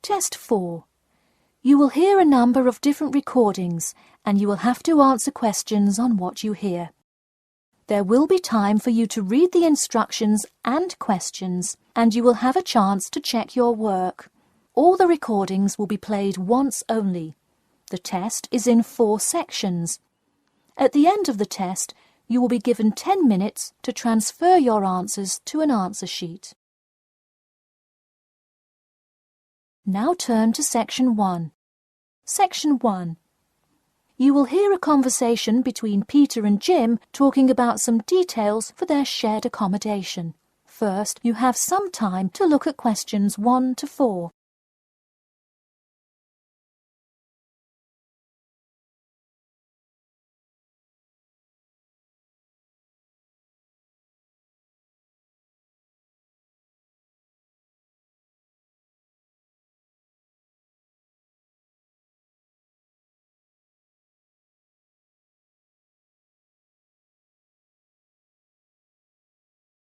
Test 4. You will hear a number of different recordings and you will have to answer questions on what you hear. There will be time for you to read the instructions and questions and you will have a chance to check your work. All the recordings will be played once only. The test is in 4 sections. At the end of the test, you will be given 10 minutes to transfer your answers to an answer sheet. Now turn to Section 1. Section 1. You will hear a conversation between Peter and Jim talking about some details for their shared accommodation. First, you have some time to look at questions 1 to 4.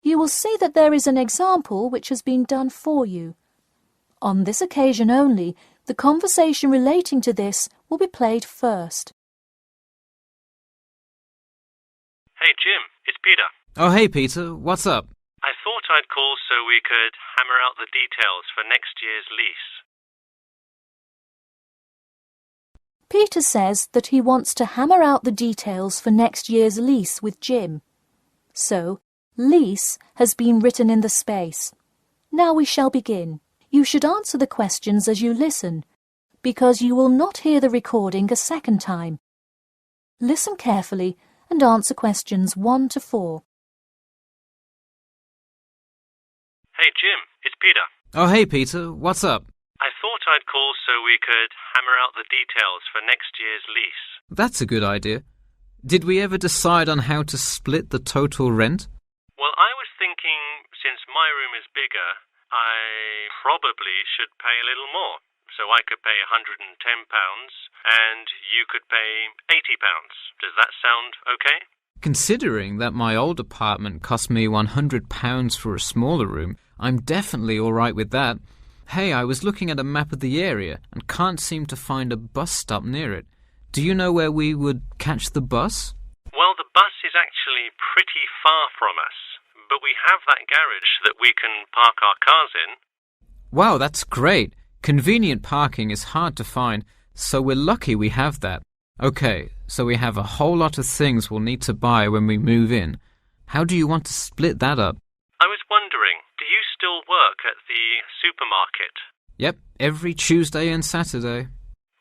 You will see that there is an example which has been done for you. On this occasion only, the conversation relating to this will be played first. Hey Jim, it's Peter. Oh hey Peter, what's up? I thought I'd call so we could hammer out the details for next year's lease. Peter says that he wants to hammer out the details for next year's lease with Jim. So, lease has been written in the space. Now we shall begin. You should answer the questions as you listen, because you will not hear the recording a second time. Listen carefully and answer questions 1 to 4. Hey Jim, it's Peter. Oh hey Peter, what's up? I thought I'd call so we could hammer out the details for next year's lease. That's a good idea. Did we ever decide on how to split the total rent? Well, I was thinking, since my room is bigger, I probably should pay a little more. So I could pay £110 and you could pay £80. Does that sound okay? Considering that my old apartment cost me £100 for a smaller room, I'm definitely all right with that. Hey, I was looking at a map of the area and can't seem to find a bus stop near it. Do you know where we would catch the bus? Well, the bus is actually pretty far from us, but we have that garage that we can park our cars in. Wow, that's great. Convenient parking is hard to find, so we're lucky we have that. Okay, so we have a whole lot of things we'll need to buy when we move in. How do you want to split that up? I was wondering, do you still work at the supermarket? Yep, every Tuesday and Saturday.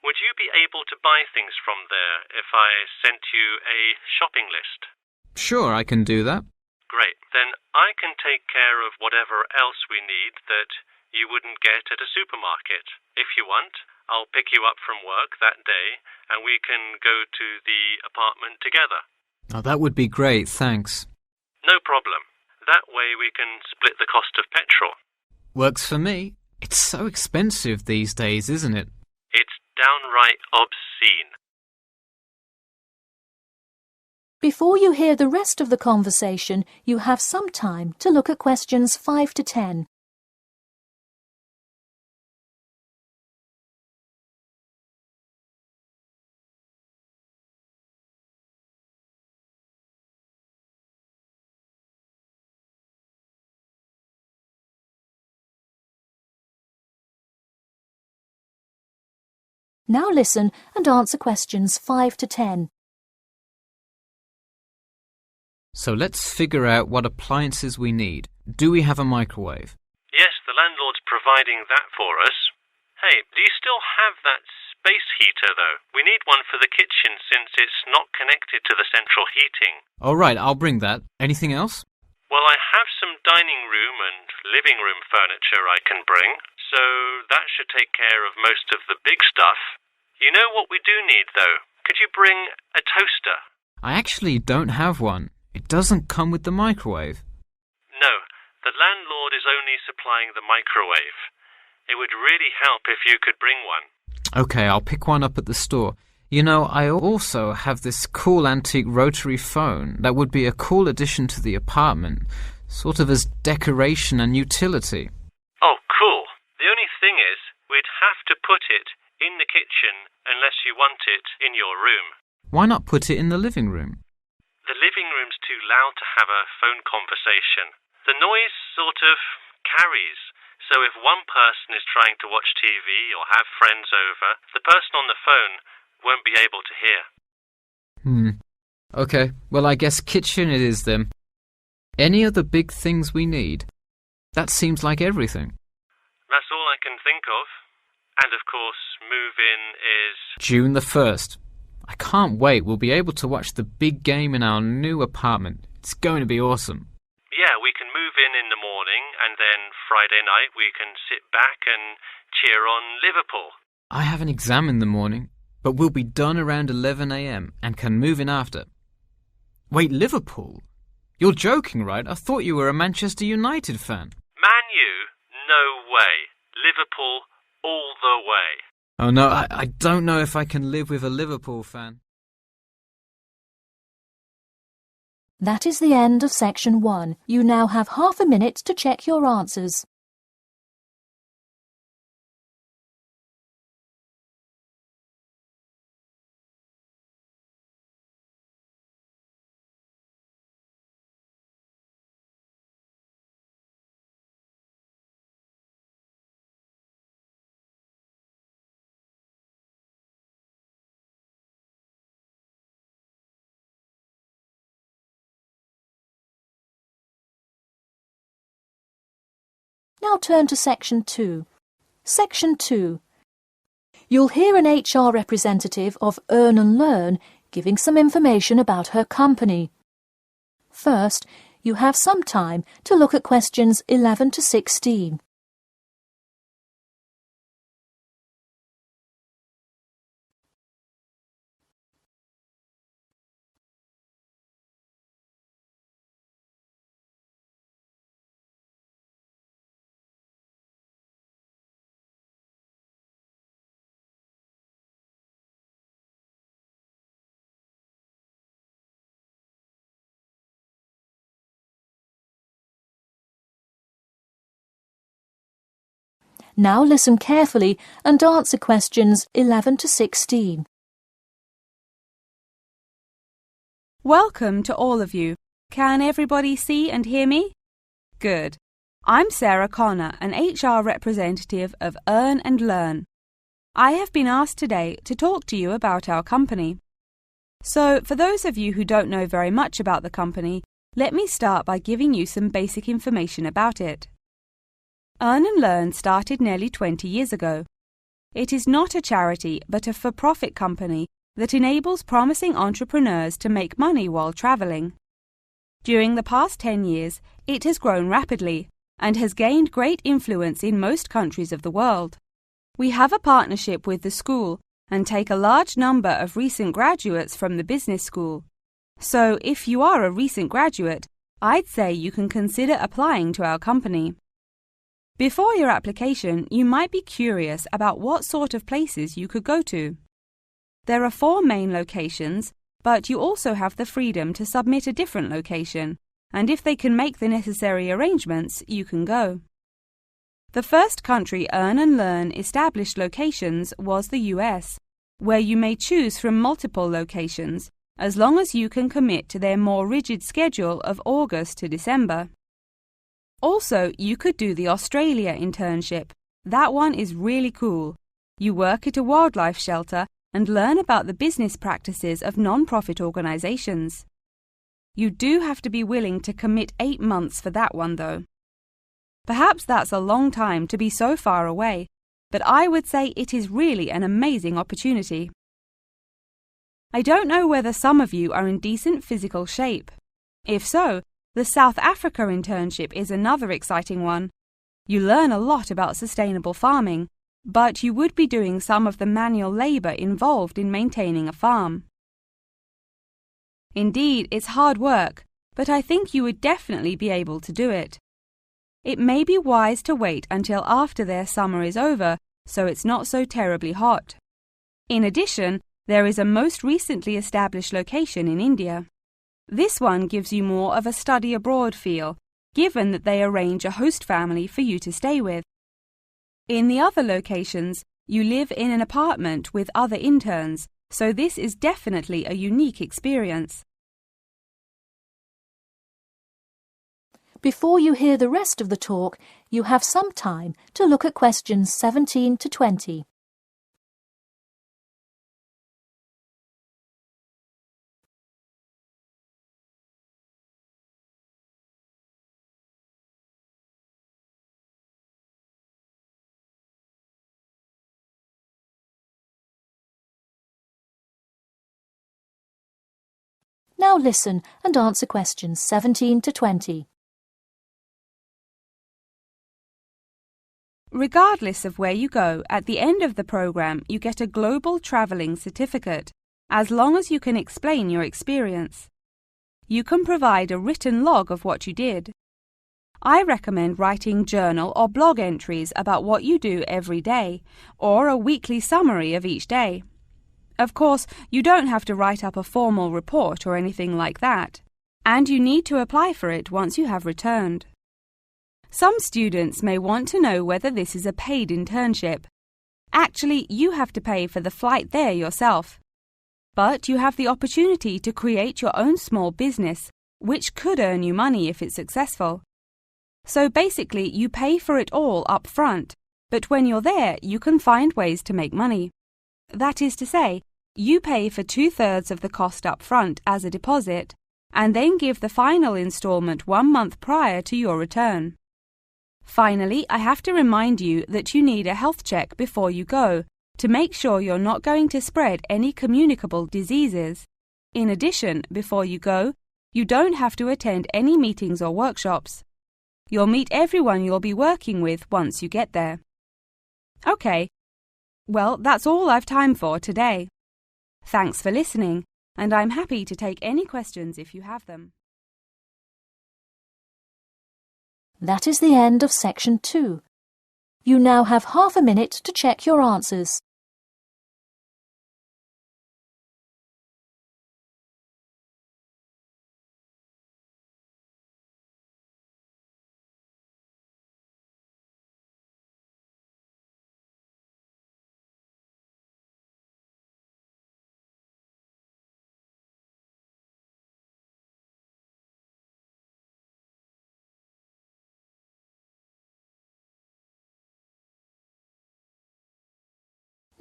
Would you be able to buy things from there if I sent you a shopping list? Sure, I can do that. Great. Then I can take care of whatever else we need that you wouldn't get at a supermarket. If you want, I'll pick you up from work that day and we can go to the apartment together. Oh, that would be great, thanks. No problem. That way we can split the cost of petrol. Works for me. It's so expensive these days, isn't it? It's downright obscene. Before you hear the rest of the conversation, you have some time to look at questions 5 to 10. Now listen and answer questions 5 to 10. So let's figure out what appliances we need. Do we have a microwave? Yes, the landlord's providing that for us. Hey, do you still have that space heater, though? We need one for the kitchen since it's not connected to the central heating. All right, I'll bring that. Anything else? Well, I have some dining room and living room furniture I can bring, so that should take care of most of the big stuff. You know what we do need, though? Could you bring a toaster? I actually don't have one. It doesn't come with the microwave. No, the landlord is only supplying the microwave. It would really help if you could bring one. Okay, I'll pick one up at the store. You know, I also have this cool antique rotary phone that would be a cool addition to the apartment, sort of as decoration and utility. Oh, cool. The only thing is, we we'd have to put it in the kitchen unless you want it in your room. Why not put it in the living room? The living room's too loud to have a phone conversation. The noise sort of carries, so if one person is trying to watch TV or have friends over, the person on the phone won't be able to hear. Okay, well I guess kitchen it is then. Any other big things we need? That seems like everything. That's all I can think of. And of course, move-in is June the 1st. I can't wait. We'll be able to watch the big game in our new apartment. It's going to be awesome. Yeah, we can move in the morning, and then Friday night we can sit back and cheer on Liverpool. I have an exam in the morning, but we'll be done around 11 a.m. and can move in after. Wait, Liverpool? You're joking, right? I thought you were a Manchester United fan. Man U? No way. Liverpool all the way. Oh no, I don't know if I can live with a Liverpool fan. That is the end of section 1. You now have half a minute to check your answers. Now turn to section 2. Section 2. You'll hear an HR representative of Earn and Learn giving some information about her company. First, you have some time to look at questions 11 to 16. Now listen carefully and answer questions 11 to 16. Welcome to all of you. Can everybody see and hear me? Good. I'm Sarah Connor, an HR representative of Earn and Learn. I have been asked today to talk to you about our company. So, for those of you who don't know very much about the company, let me start by giving you some basic information about it. Earn and Learn started nearly 20 years ago. It is not a charity but a for-profit company that enables promising entrepreneurs to make money while traveling. During the past 10 years, it has grown rapidly and has gained great influence in most countries of the world. We have a partnership with the school and take a large number of recent graduates from the business school. So if you are a recent graduate, I'd say you can consider applying to our company. Before your application, you might be curious about what sort of places you could go to. There are 4 main locations, but you also have the freedom to submit a different location, and if they can make the necessary arrangements, you can go. The first country Earn and Learn established locations was the US, where you may choose from multiple locations, as long as you can commit to their more rigid schedule of August to December. Also, you could do the Australia internship. That one is really cool. You work at a wildlife shelter and learn about the business practices of non-profit organizations. You do have to be willing to commit 8 months for that one, though. Perhaps that's a long time to be so far away, but I would say it is really an amazing opportunity. I don't know whether some of you are in decent physical shape. If so, the South Africa internship is another exciting one. You learn a lot about sustainable farming, but you would be doing some of the manual labour involved in maintaining a farm. Indeed, it's hard work, but I think you would definitely be able to do it. It may be wise to wait until after their summer is over, so it's not so terribly hot. In addition, there is a most recently established location in India. This one gives you more of a study abroad feel, given that they arrange a host family for you to stay with. In the other locations, you live in an apartment with other interns, so this is definitely a unique experience. Before you hear the rest of the talk, you have some time to look at questions 17 to 20. Now listen and answer questions 17 to 20. Regardless of where you go, at the end of the program you get a global travelling certificate, as long as you can explain your experience. You can provide a written log of what you did. I recommend writing journal or blog entries about what you do every day, or a weekly summary of each day. Of course, you don't have to write up a formal report or anything like that, and you need to apply for it once you have returned. Some students may want to know whether this is a paid internship. Actually, you have to pay for the flight there yourself. But you have the opportunity to create your own small business, which could earn you money if it's successful. So basically, you pay for it all up front, but when you're there, you can find ways to make money. That is to say, you pay for 2/3 of the cost up front as a deposit, and then give the final installment 1 month prior to your return. Finally, I have to remind you that you need a health check before you go to make sure you're not going to spread any communicable diseases. In addition, before you go, you don't have to attend any meetings or workshops. You'll meet everyone you'll be working with once you get there. Okay, well, that's all I've time for today. Thanks for listening, and I'm happy to take any questions if you have them. That is the end of section 2. You now have half a minute to check your answers.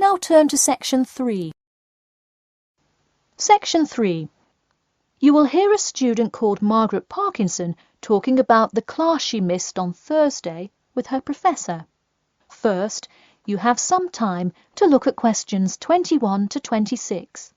Now turn to section 3. Section 3. You will hear a student called Margaret Parkinson talking about the class she missed on Thursday with her professor. First, you have some time to look at questions 21 to 26.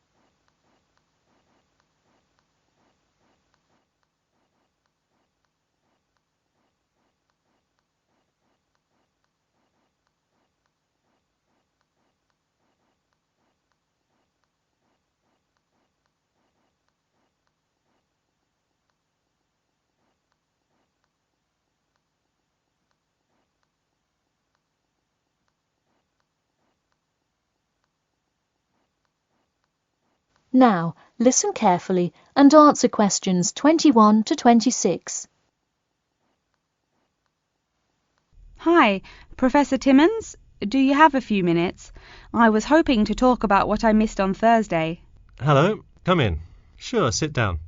Now, listen carefully and answer questions 21 to 26. Hi, Professor Timmons. Do you have a few minutes? I was hoping to talk about what I missed on Thursday. Hello, come in. Sure, sit down.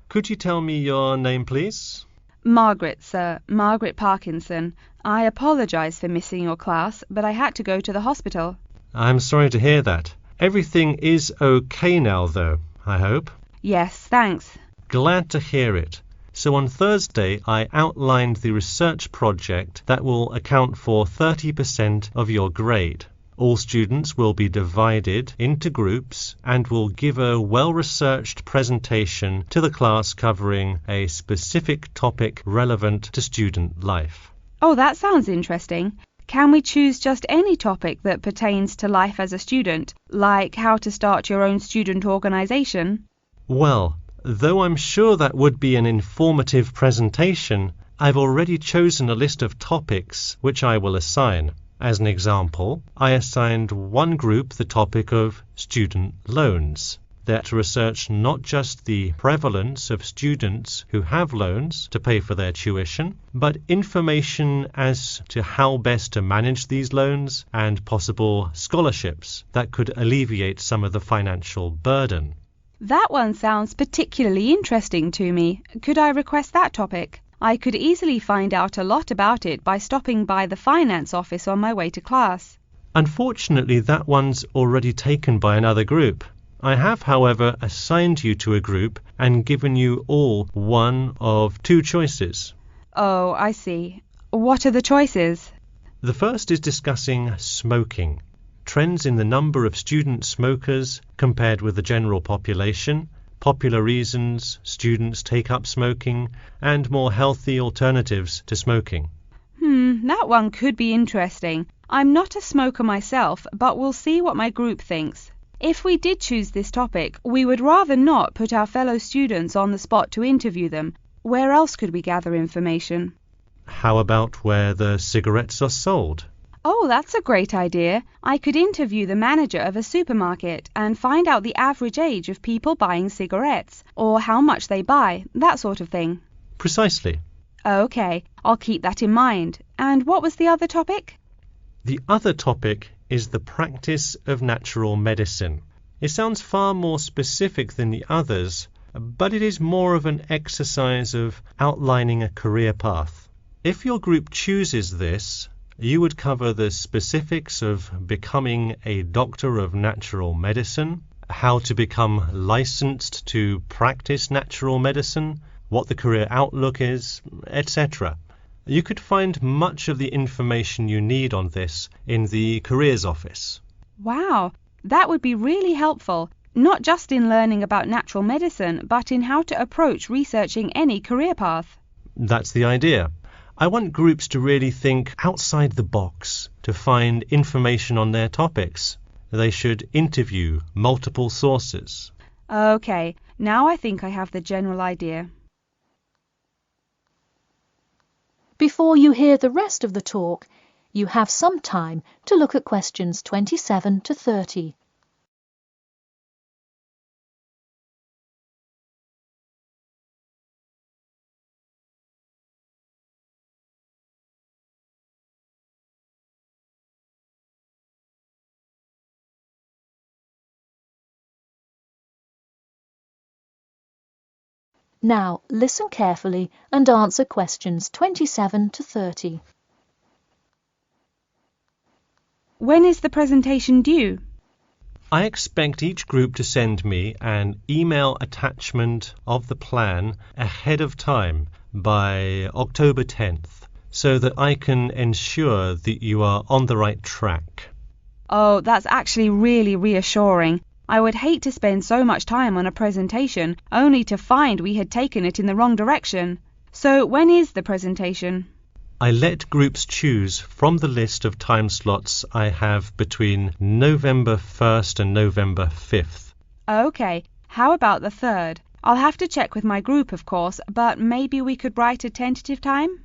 Could you tell me your name, please? Margaret, sir. Margaret Parkinson. I apologise for missing your class, but I had to go to the hospital. I'm sorry to hear that. Everything is okay now, though, I hope. Yes, thanks. Glad to hear it. So on Thursday, I outlined the research project that will account for 30% of your grade. All students will be divided into groups and will give a well-researched presentation to the class covering a specific topic relevant to student life. Oh, that sounds interesting. Can we choose just any topic that pertains to life as a student, like how to start your own student organisation? Well, though I'm sure that would be an informative presentation, I've already chosen a list of topics which I will assign. As an example, I assigned one group the topic of student loans. They're to research not just the prevalence of students who have loans to pay for their tuition, but information as to how best to manage these loans and possible scholarships that could alleviate some of the financial burden. That one sounds particularly interesting to me. Could I request that topic? I could easily find out a lot about it by stopping by the finance office on my way to class. Unfortunately, that one's already taken by another group. I have, however, assigned you to a group and given you all one of two choices. Oh, I see. What are the choices? The first is discussing smoking, trends in the number of student smokers compared with the general population, popular reasons students take up smoking, and more healthy alternatives to smoking. That one could be interesting. I'm not a smoker myself, but we'll see what my group thinks. If we did choose this topic, we would rather not put our fellow students on the spot to interview them. Where else could we gather information? How about where the cigarettes are sold? Oh, that's a great idea. I could interview the manager of a supermarket and find out the average age of people buying cigarettes, or how much they buy, that sort of thing. Precisely. Okay, I'll keep that in mind. And what was the other topic? The other topic is the practice of natural medicine. It sounds far more specific than the others, but it is more of an exercise of outlining a career path. If your group chooses this, you would cover the specifics of becoming a doctor of natural medicine, how to become licensed to practice natural medicine, what the career outlook is, etc. You could find much of the information you need on this in the careers office. Wow, that would be really helpful, not just in learning about natural medicine, but in how to approach researching any career path. That's the idea. I want groups to really think outside the box to find information on their topics. They should interview multiple sources. Okay, now I think I have the general idea. Before you hear the rest of the talk, you have some time to look at questions 27 to 30. Now listen carefully and answer questions 27 to 30. When is the presentation due? I expect each group to send me an email attachment of the plan ahead of time by October 10th, so that I can ensure that you are on the right track. Oh, that's actually really reassuring. I would hate to spend so much time on a presentation only to find we had taken it in the wrong direction. So when is the presentation? I let groups choose from the list of time slots I have between November 1st and November 5th. Okay, how about the 3rd? I'll have to check with my group, of course, but maybe we could write a tentative time?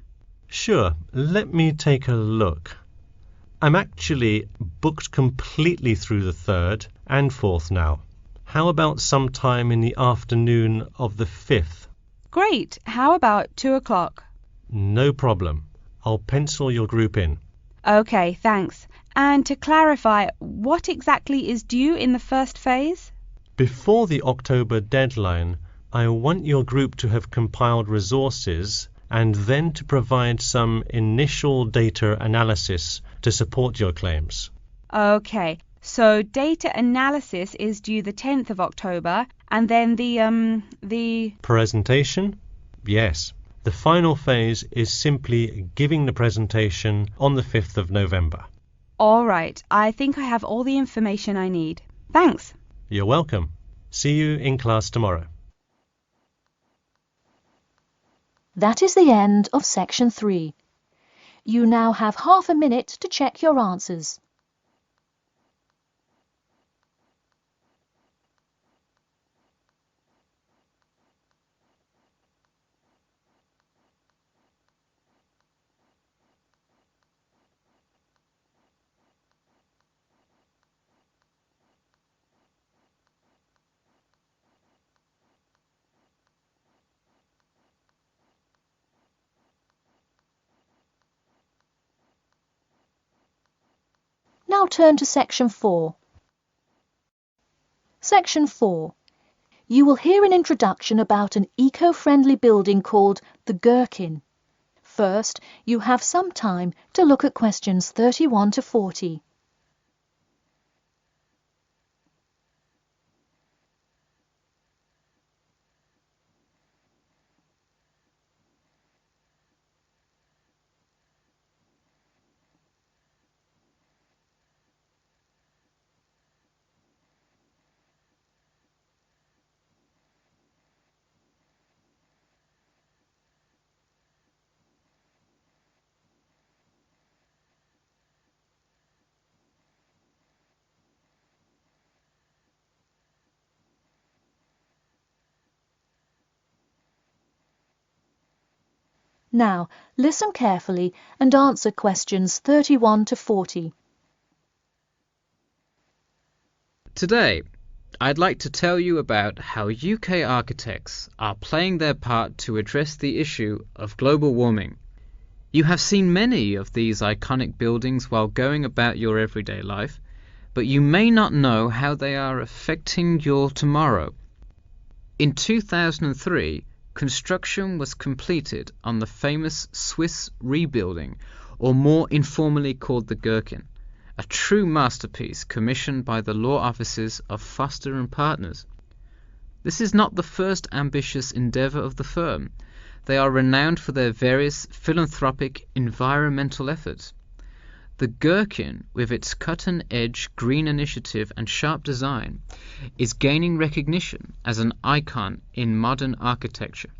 Sure, let me take a look. I'm actually booked completely through the 3rd and 4th now. How about sometime in the afternoon of the 5th? Great, how about 2 o'clock? No problem. I'll pencil your group in. Okay, thanks. And to clarify, what exactly is due in the first phase? Before the October deadline, I want your group to have compiled resources and then to provide some initial data analysis to support your claims. Okay, so data analysis is due the 10th of October, and then the Presentation? Yes. The final phase is simply giving the presentation on the 5th of November. All right, I think I have all the information I need. Thanks. You're welcome. See you in class tomorrow. That is the end of section 3. You now have half a minute to check your answers. now turn to Section 4. Section 4. You will hear an introduction about an eco-friendly building called the Gherkin. First, you have some time to look at questions 31 to 40. Now, listen carefully and answer questions 31 to 40. Today, I'd like to tell you about how UK architects are playing their part to address the issue of global warming. You have seen many of these iconic buildings while going about your everyday life, but you may not know how they are affecting your tomorrow. In 2003, construction was completed on the famous Swiss rebuilding, or more informally called the Gherkin, a true masterpiece commissioned by the law offices of Foster and Partners. This is not the first ambitious endeavour of the firm. They are renowned for their various philanthropic environmental efforts. The Gherkin, with its cut-and-edge green initiative and sharp design, is gaining recognition as an icon in modern architecture.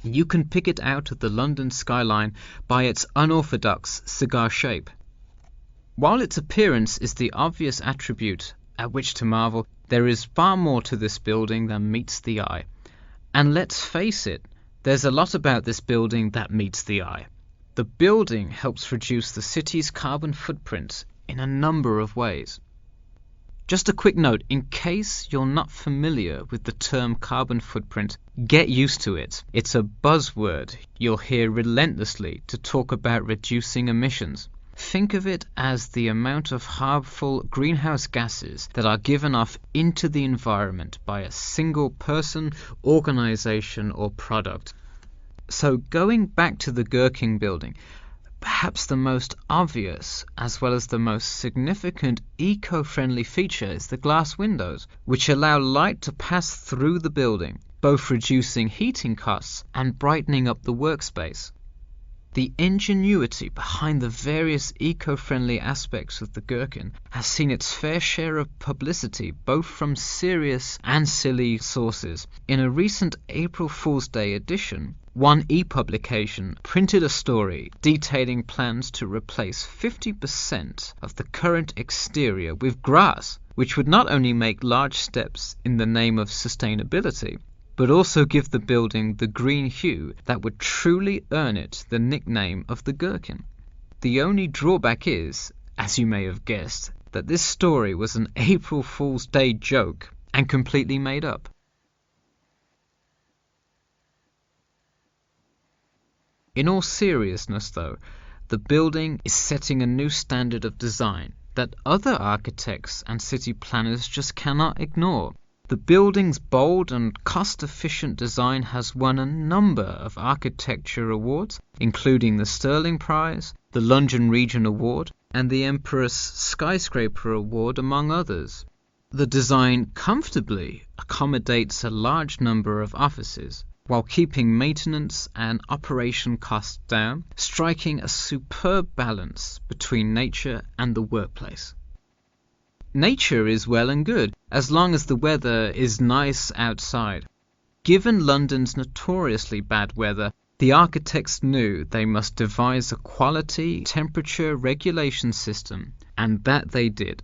You can pick it out of the London skyline by its unorthodox cigar shape. While its appearance is the obvious attribute at which to marvel, there is far more to this building than meets the eye. And let's face it, there's a lot about this building that meets the eye. The building helps reduce the city's carbon footprint in a number of ways. Just a quick note, in case you're not familiar with the term carbon footprint, get used to it. It's a buzzword you'll hear relentlessly to talk about reducing emissions. Think of it as the amount of harmful greenhouse gases that are given off into the environment by a single person, organization, or product. So going back to the Gherkin building, perhaps the most obvious as well as the most significant eco-friendly feature is the glass windows, which allow light to pass through the building, both reducing heating costs and brightening up the workspace. The ingenuity behind the various eco-friendly aspects of the Gherkin has seen its fair share of publicity both from serious and silly sources. In a recent April Fool's Day edition, one e-publication printed a story detailing plans to replace 50% of the current exterior with grass, which would not only make large steps in the name of sustainability, but also give the building the green hue that would truly earn it the nickname of the Gherkin. The only drawback is, as you may have guessed, that this story was an April Fool's Day joke and completely made up. In all seriousness, though, the building is setting a new standard of design that other architects and city planners just cannot ignore. The building's bold and cost-efficient design has won a number of architecture awards, including the Stirling Prize, the London Region Award, and the Empress Skyscraper Award, among others. The design comfortably accommodates a large number of offices, while keeping maintenance and operation costs down, striking a superb balance between nature and the workplace. Nature is well and good, as long as the weather is nice outside. Given London's notoriously bad weather, the architects knew they must devise a quality temperature regulation system, and that they did.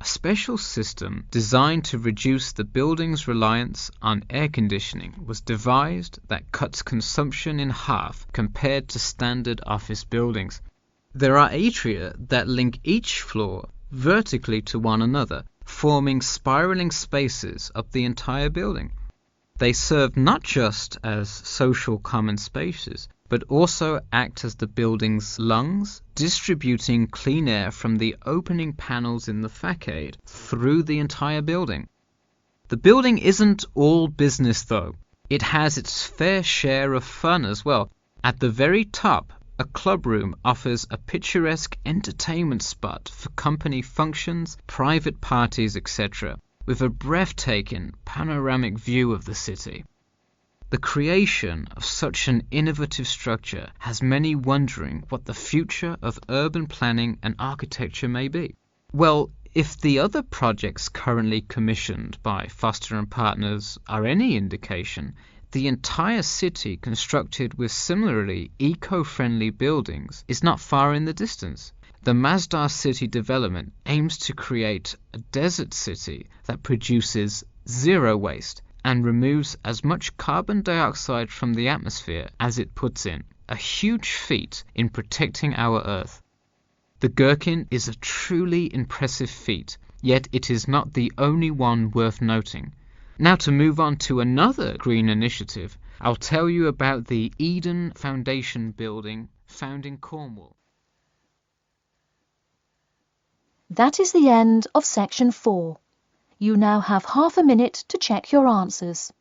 A special system designed to reduce the building's reliance on air conditioning was devised that cuts consumption in half compared to standard office buildings. There are atria that link each floor vertically to one another, forming spiraling spaces up the entire building. They serve not just as social common spaces, but also act as the building's lungs, distributing clean air from the opening panels in the facade through the entire building. The building isn't all business though. It has its fair share of fun as well. At the very top, a club room offers a picturesque entertainment spot for company functions, private parties, etc., with a breathtaking panoramic view of the city. The creation of such an innovative structure has many wondering what the future of urban planning and architecture may be. Well, if the other projects currently commissioned by Foster & Partners are any indication, the entire city constructed with similarly eco-friendly buildings is not far in the distance. The Masdar City development aims to create a desert city that produces zero waste and removes as much carbon dioxide from the atmosphere as it puts in, a huge feat in protecting our Earth. The Gherkin is a truly impressive feat, yet it is not the only one worth noting. Now to move on to another green initiative, I'll tell you about the Eden Foundation building found in Cornwall. That is the end of section 4. You now have half a minute to check your answers.